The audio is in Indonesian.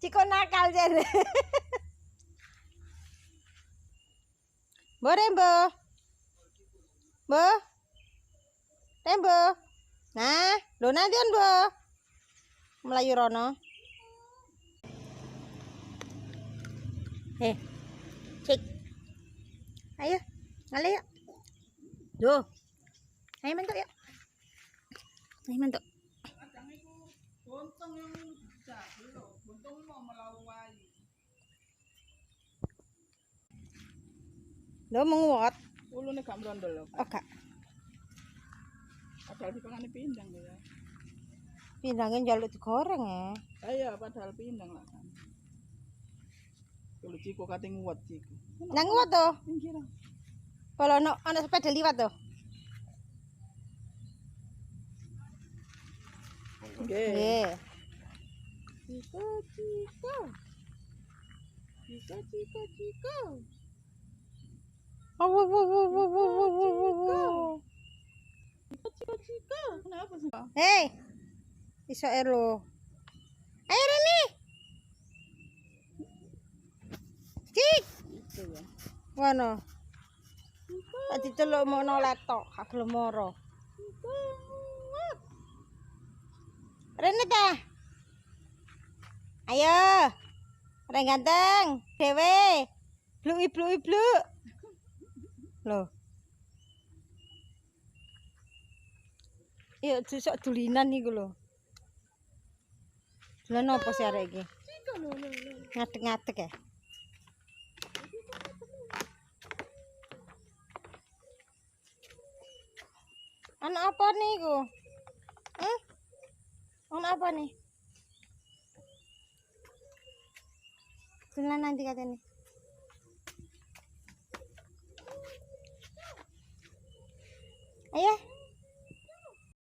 Ciko nakal jare. Bo Rembo. Bo. Rembo. Nah, dona dion Bo. Melayu rono. Cik. Ayo, ngalih yuk. Duh. Ayo mentuk yuk. Ayo mentuk. Bontong yang jahil loh, bontong mau melawai. Lo menguat. Ulune gak mrondol lho. Oh gak. Padahal dipangane pindang ya. Pindangnya jaluk digoreng ya. Iya, padahal pindang lah kan. Kalau Ciko kate nguat Ciko. Nang nguat tuh. Pinggir. Kalau ana sepeda liwat tuh. Nggih. Nggih. Ciko, Ciko. Ciko, Ciko, Ciko. Ciko, Ciko. Kenapa sih? Hei. Iso elo. Ayo Reni. Cik. Itu ya. Ngono. Tadi celuk mono letok, gak gelem moro. Reni ta. Ayo. Orang ganteng, dewe. Blu. Loh. Iya, susuk dulinan iku lho. Dulan apa sih arek iki? Ngadeg-ngadeg ya. Anak apa nih iku? Anak apa nih? Dulan nanti katanya. Ayo.